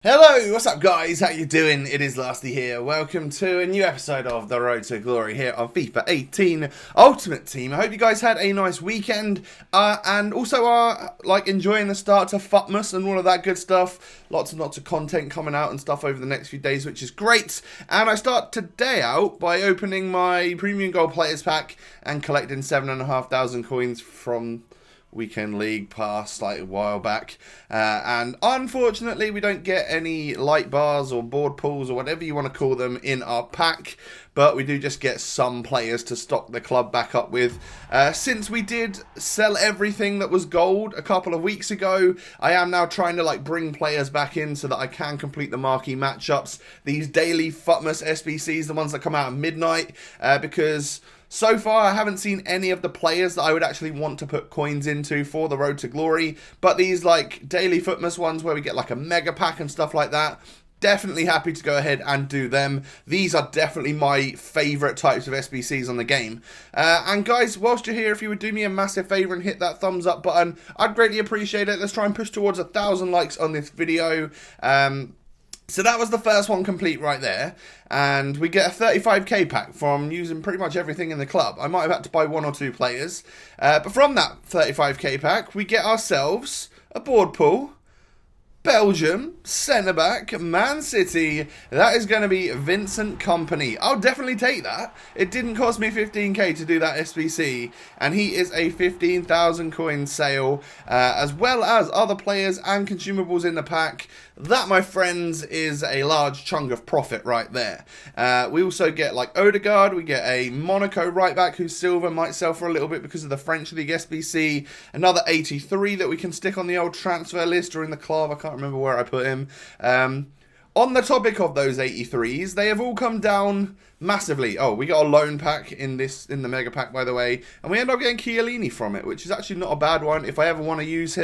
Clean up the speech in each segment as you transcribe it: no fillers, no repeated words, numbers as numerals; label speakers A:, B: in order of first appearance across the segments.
A: Hello, what's up guys? How you doing? It is Lasty here. Welcome to a new episode of The Road to Glory here on FIFA 18 Ultimate Team. I hope you guys had a nice weekend and also are enjoying the start to Futmas and all of that good stuff. Lots and lots of content coming out and stuff over the next few days, which is great. And I start today out by opening my Premium Gold Players Pack and collecting 7,500 coins from Weekend League Pass a while back, and unfortunately we don't get any light bars or board pools or whatever you want to call them in our pack, but we do just get some players to stock the club back up with. Since we did sell everything that was gold a couple of weeks ago, I am now trying to bring players back in so that I can complete the marquee matchups, these daily Futmas SBCs, the ones that come out at midnight, because so far, I haven't seen any of the players that I would actually want to put coins into for the Road to Glory. But these daily Futmas ones where we get a mega pack and stuff like that, definitely happy to go ahead and do them. These are definitely my favourite types of SBCs on the game. And guys, whilst you're here, if you would do me a massive favour and hit that thumbs up button, I'd greatly appreciate it. Let's try and push towards 1,000 likes on this video. So that was the first one complete right there, and we get a 35k pack from using pretty much everything in the club. I might have had to buy one or two players, but from that 35k pack, we get ourselves a board pool, Belgium, centre-back, Man City. That is going to be Vincent Kompany. I'll definitely take that. It didn't cost me 15k to do that SBC, and he is a 15,000 coin sale, as well as other players and consumables in the pack. That, my friends, is a large chunk of profit right there. We also get Odegaard, we get a Monaco right back who's silver, might sell for a little bit because of the French League SBC. Another 83 that we can stick on the old transfer list or in the club. I can't remember where I put him. On the topic of those 83s, they have all come down massively. Oh, we got a loan pack in the mega pack, by the way, and we end up getting Chiellini from it, which is actually not a bad one. If I ever want to use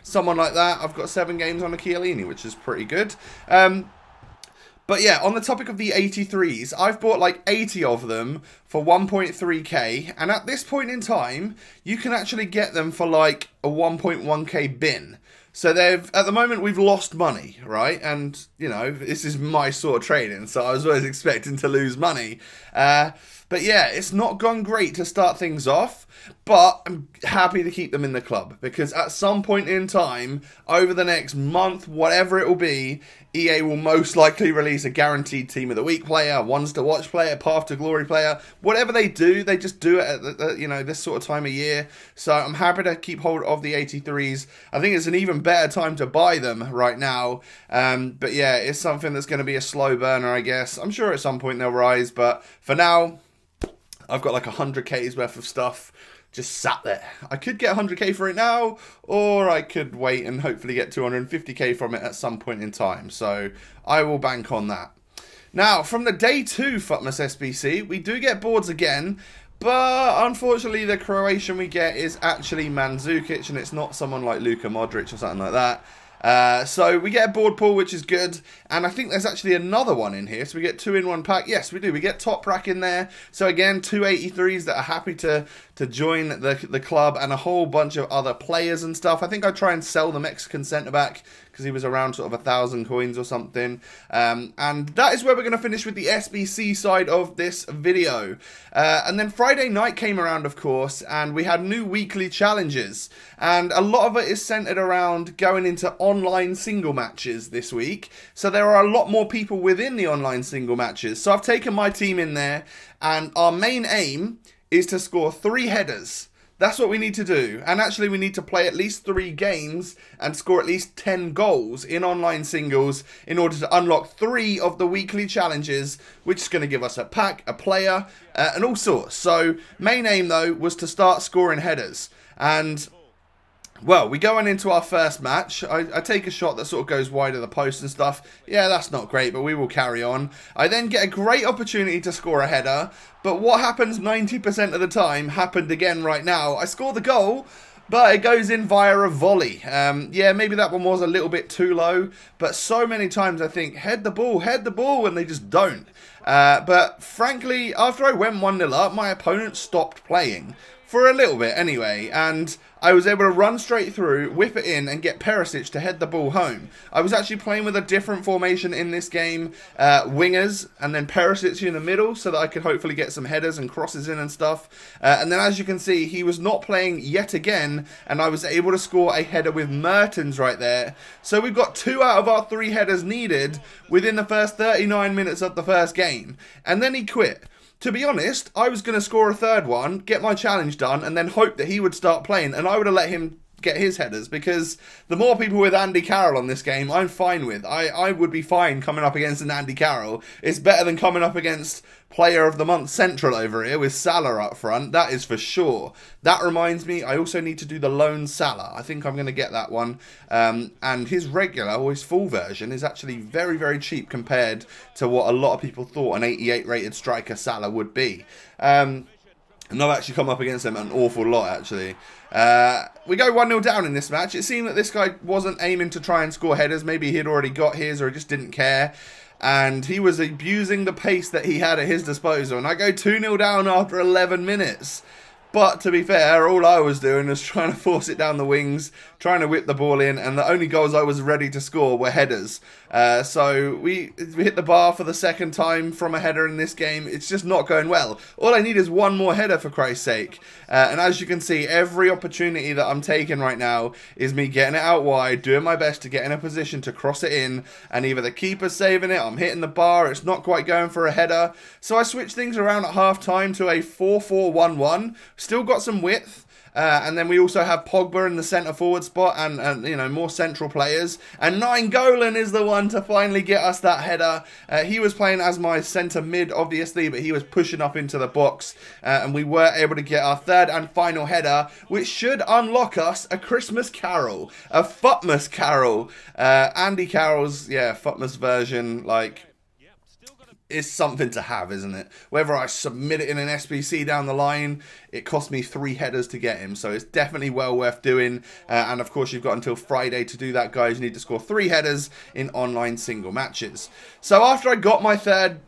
A: someone like that, I've got 7 games on a Chiellini, which is pretty good. But yeah, on the topic of the 83s, I've bought 80 of them for 1.3k, and at this point in time, you can actually get them for a 1.1k bin. So at the moment we've lost money, right? And, this is my sort of trading, so I was always expecting to lose money. But yeah, it's not gone great to start things off, but I'm happy to keep them in the club because at some point in time, over the next month, whatever it will be, EA will most likely release a guaranteed Team of the Week player, ones to watch player, Path to Glory player. Whatever they do, they just do it at this sort of time of year. So I'm happy to keep hold of the 83s. I think it's an even better time to buy them right now. But yeah, it's something that's going to be a slow burner, I guess. I'm sure at some point they'll rise, but for now, I've got 100k's worth of stuff just sat there. I could get 100k for it now, or I could wait and hopefully get 250k from it at some point in time. So I will bank on that. Now, from the day 2 Futmas SBC, we do get boards again, but unfortunately the Croatian we get is actually Mandzukic, and it's not someone like Luka Modric or something like that. So we get a board pool, which is good, and I think there's actually another one in here, so we get 2 in 1 pack. Yes, we do. We get Top Rack in there, so again, 2 83s that are happy to join the club, and a whole bunch of other players and stuff. I think I'd try and sell the Mexican centre-back, because he was around sort of 1,000 coins or something. And that is where we're going to finish with the SBC side of this video. And then Friday night came around, of course, and we had new weekly challenges. And a lot of it is centered around going into online single matches this week. So there are a lot more people within the online single matches. So I've taken my team in there, and our main aim is to score 3 headers. That's what we need to do. And actually we need to play at least 3 games and score at least 10 goals in online singles in order to unlock 3 of the weekly challenges, which is going to give us a pack, a player, and all sorts. So main aim though was to start scoring headers. And well, we go on into our first match. I take a shot that sort of goes wide of the post and stuff. Yeah, that's not great, but we will carry on. I then get a great opportunity to score a header, but what happens 90% of the time happened again right now. I score the goal, but it goes in via a volley. Yeah, maybe that one was a little bit too low, but so many times I think, head the ball, and they just don't. But frankly, after I went 1-0 up, my opponent stopped playing for a little bit anyway, and I was able to run straight through, whip it in, and get Perisic to head the ball home. I was actually playing with a different formation in this game, wingers, and then Perisic in the middle, so that I could hopefully get some headers and crosses in and stuff. And then as you can see, he was not playing yet again, and I was able to score a header with Mertens right there. So we've got 2 out of our 3 headers needed within the first 39 minutes of the first game. And then he quit. To be honest, I was going to score a third one, get my challenge done, and then hope that he would start playing, and I would have let him get his headers, because the more people with Andy Carroll on this game, I'm fine with. I would be fine coming up against an Andy Carroll. It's better than coming up against Player of the Month Central over here with Salah up front, that is for sure. That reminds me, I also need to do the Lone Salah. I think I'm going to get that one. And his regular, or his full version, is actually very, very cheap compared to what a lot of people thought an 88 rated striker Salah would be. And I've actually come up against him an awful lot, actually. We go 1-0 down in this match. It seemed that this guy wasn't aiming to try and score headers. Maybe he'd already got his, or he just didn't care. And he was abusing the pace that he had at his disposal. And I go 2-0 down after 11 minutes. But to be fair, all I was doing was trying to force it down the wings, trying to whip the ball in, and the only goals I was ready to score were headers. So we hit the bar for the second time from a header in this game. It's just not going well. All I need is one more header, for Christ's sake. And as you can see, every opportunity that I'm taking right now is me getting it out wide, doing my best to get in a position to cross it in, and either the keeper's saving it, I'm hitting the bar, it's not quite going for a header. So I switched things around at half-time to a 4-4-1-1. Still got some width. And then we also have Pogba in the centre forward spot, and you know, more central players. And Nainggolan is the one to finally get us that header. He was playing as my centre mid, obviously, but he was pushing up into the box. And we were able to get our third and final header, which should unlock us a Christmas Carol, a Futmas Carroll. Andy Carroll's, Futmas version, like, is something to have, isn't it? Whether I submit it in an SBC down the line, it cost me 3 headers to get him, so it's definitely well worth doing. And of course, you've got until Friday to do that, guys. You need to score 3 headers in online single matches. So after I got my third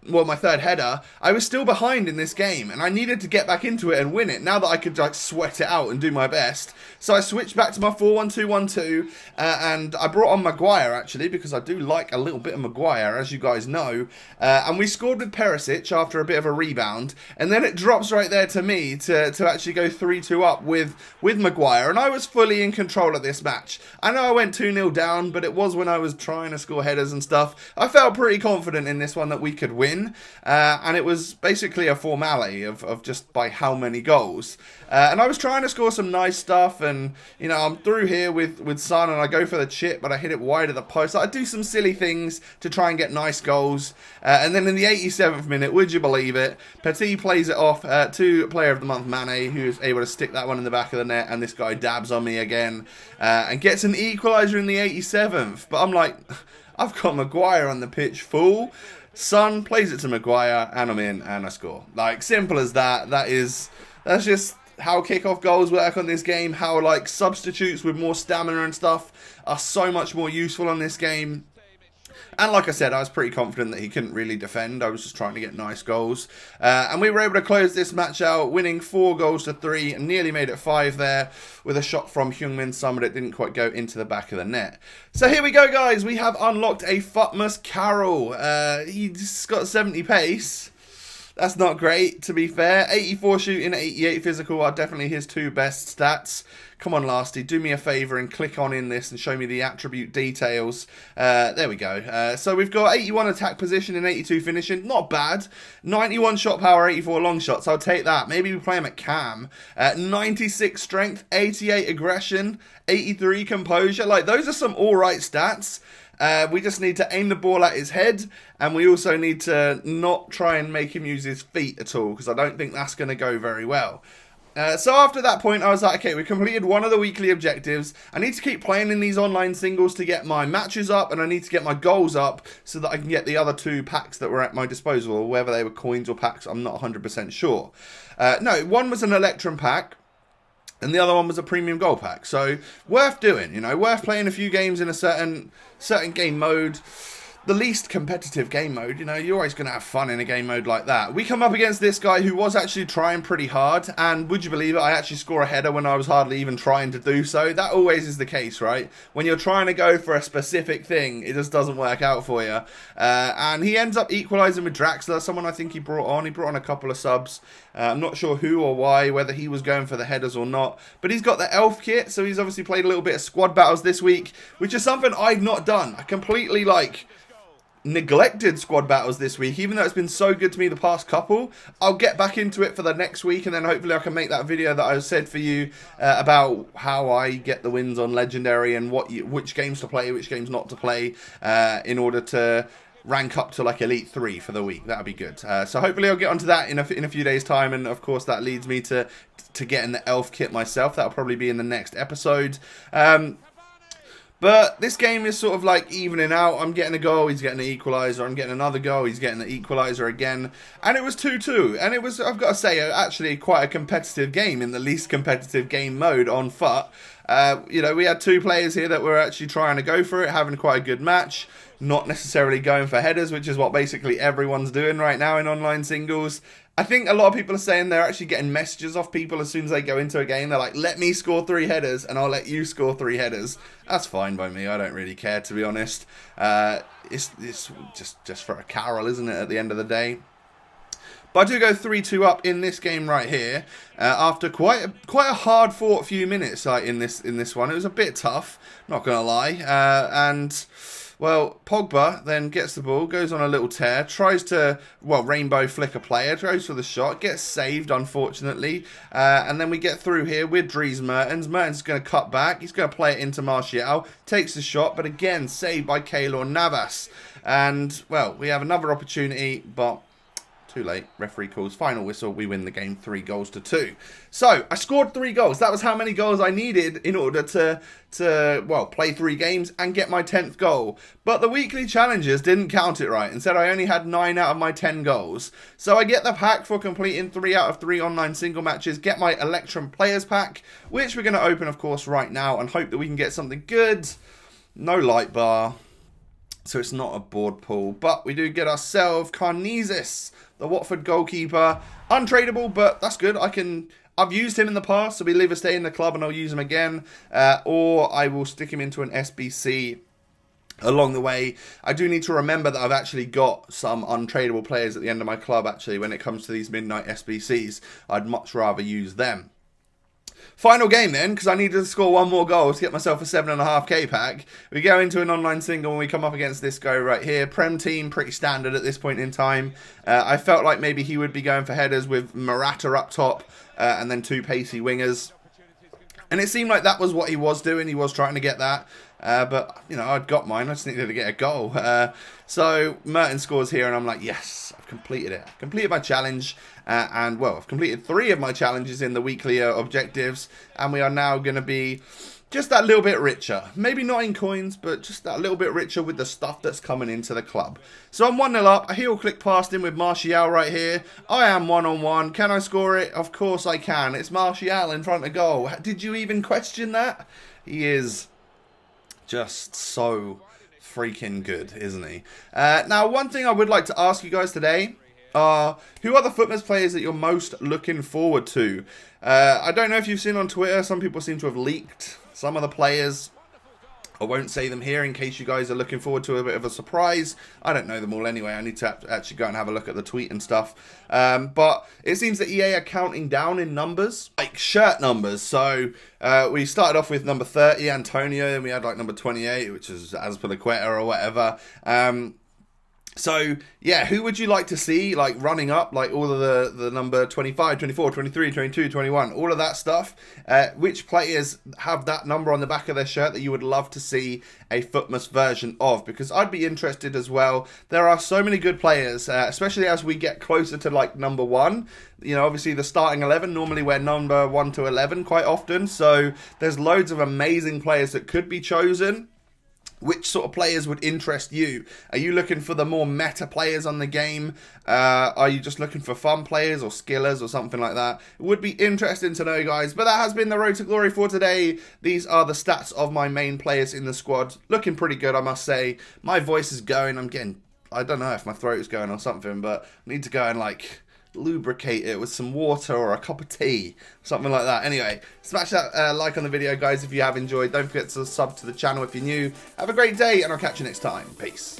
A: header, I was still behind in this game, and I needed to get back into it and win it, now that I could like sweat it out and do my best. So I switched back to my 4-1-2-1-2, and I brought on Maguire, actually, because I do like a little bit of Maguire, as you guys know. And we scored with Perisic after a bit of a rebound, and then it drops right there to me to actually go 3-2 up with Maguire, and I was fully in control of this match. I know I went 2-0 down, but it was when I was trying to score headers and stuff. I felt pretty confident in this one that we could win. And it was basically a formality of just by how many goals. And I was trying to score some nice stuff, and you know, I'm through here with Son, and I go for the chip, but I hit it wide of the post. I do some silly things to try and get nice goals. And then in the 87th minute, would you believe it, Petit plays it off to Player of the Month Mane, who is able to stick that one in the back of the net, and this guy dabs on me again and gets an equaliser in the 87th. But I'm like, I've got Maguire on the pitch, fool. Son plays it to Maguire, and I'm in, and I score. Like, simple as that. That's just how kickoff goals work on this game. How, like, substitutes with more stamina and stuff are so much more useful on this game. And like I said, I was pretty confident that he couldn't really defend. I was just trying to get nice goals. And we were able to close this match out, winning 4-3, and nearly made it 5 there with a shot from Heung-min Son, but it didn't quite go into the back of the net. So here we go, guys. We have unlocked a Futmas Carroll. He's got 70 pace. That's not great, to be fair. 84 shooting, 88 physical are definitely his 2 best stats. Come on, Lasty, do me a favour and click on in this and show me the attribute details. There we go. So we've got 81 attack position and 82 finishing. Not bad. 91 shot power, 84 long shots. I'll take that. Maybe we play him at cam. 96 strength, 88 aggression, 83 composure. Like, those are some alright stats. We just need to aim the ball at his head, and we also need to not try and make him use his feet at all, because I don't think that's going to go very well. So after that point, I was like, okay, we completed one of the weekly objectives. I need to keep playing in these online singles to get my matches up, and I need to get my goals up so that I can get the other 2 packs that were at my disposal, or whether they were coins or packs, I'm not 100% sure. No, one was an Electrum pack, and the other one was a premium gold pack. So worth doing, you know, worth playing a few games in a certain game mode. the least competitive game mode. You know, you're always going to have fun in a game mode like that. We come up against this guy who was actually trying pretty hard, and would you believe it, I actually score a header when I was hardly even trying to do so. That always is the case, right? When you're trying to go for a specific thing, it just doesn't work out for you. And he ends up equalising with Draxler, someone I think he brought on. He brought on a couple of subs. I'm not sure who or why, whether he was going for the headers or not. But he's got the elf kit, so he's obviously played a little bit of squad battles this week, which is something I've not done. I completely, like, neglected squad battles this week, even though it's been so good to me the past couple. I'll get back into it for the next week, and then hopefully I can make that video that I said for you about how I get the wins on Legendary and which games to play, which games not to play, in order to rank up to like Elite 3 for the week. That would be good. So hopefully I'll get onto that in a few days time, and of course that leads me to getting the elf kit myself. That'll probably be in the next episode. But this game is sort of like evening out. I'm getting a goal, he's getting an equaliser. I'm getting another goal, he's getting the equaliser again. And it was 2-2. And it was, I've got to say, actually quite a competitive game in the least competitive game mode on FUT. You know, we had two players here that were actually trying to go for it, having quite a good match. Not necessarily going for headers, which is what basically everyone's doing right now in online singles. I think a lot of people are saying they're actually getting messages off people as soon as they go into a game. They're like, let me score 3 headers and I'll let you score 3 headers. That's fine by me. I don't really care, to be honest. It's just for a Carroll, isn't it, at the end of the day? But I do go 3-2 up in this game right here after quite a hard fought few minutes in this one. It was a bit tough, not going to lie. And well, Pogba then gets the ball, goes on a little tear, tries to, well, rainbow flick a player, goes for the shot, gets saved, unfortunately. And then we get through here with Dries Mertens. Mertens is going to cut back. He's going to play it into Martial. Takes the shot, but again, saved by Keylor Navas. And, well, we have another opportunity, but too late. Referee calls final whistle. We win the game 3-2. So I scored 3 goals. That was how many goals I needed in order to well, play 3 games and get my 10th goal. But the weekly challenges didn't count it right and said I only had 9 out of my 10 goals. So I get the pack for completing 3 out of 3 online single matches. Get my Electrum Players pack, which we're going to open, of course, right now and hope that we can get something good. No light bar, so it's not a board pool. But we do get ourselves Karnezis, the Watford goalkeeper. Untradeable, but that's good. I've used him in the past, so he'll either stay in the club and I'll use him again, or I will stick him into an SBC along the way. I do need to remember that I've actually got some untradeable players at the end of my club, actually, when it comes to these midnight SBCs. I'd much rather use them. Final game then, because I needed to score 1 more goal to get myself a 7.5k pack. We go into an online single and we come up against this guy right here. Prem team, pretty standard at this point in time. I felt like maybe he would be going for headers with Morata up top and then 2 pacey wingers. And it seemed like that was what he was doing. He was trying to get that. But, you know, I'd got mine. I just needed to get a goal. So Mertens scores here and I'm like, yes, I've completed it. I've completed my challenge. And, well, I've completed 3 of my challenges in the weekly objectives. And we are now going to be just that little bit richer. Maybe not in coins, but just that little bit richer with the stuff that's coming into the club. So I'm 1-0 up. I heel click past him with Martial right here. I am 1-on-1. Can I score it? Of course I can. It's Martial in front of goal. Did you even question that? He is just so freaking good, isn't he? Now, one thing I would like to ask you guys today are, who are the Futmas players that you're most looking forward to? I don't know if you've seen on Twitter, some people seem to have leaked some of the players. I won't say them here in case you guys are looking forward to a bit of a surprise. I don't know them all anyway. I need to actually go and have a look at the tweet and stuff. But it seems that EA are counting down in numbers, like shirt numbers. So we started off with number 30, Antonio, and we had like number 28, which is Azpilicueta or whatever. So, yeah, who would you like to see, like, running up, like, all of the number 25, 24, 23, 22, 21, all of that stuff? Which players have that number on the back of their shirt that you would love to see a Futmas version of? Because I'd be interested as well. There are so many good players, especially as we get closer to, like, number 1. You know, obviously the starting 11, normally we're number 1 to 11 quite often. So there's loads of amazing players that could be chosen. which sort of players would interest you. Are you looking for the more meta players on the game? Are you just looking for fun players or skillers or something like that? It would be interesting to know, guys. But that has been the Road to Glory for today. These are the stats of my main players in the squad. Looking pretty good, I must say. My voice is going. I'm getting... I don't know if my throat is going or something, but I need to go and, like, lubricate it with some water or a cup of tea, something like that. Anyway, smash that like on the video, guys, if you have enjoyed. Don't forget to sub to the channel if you're new. Have a great day, and I'll catch you next time. Peace.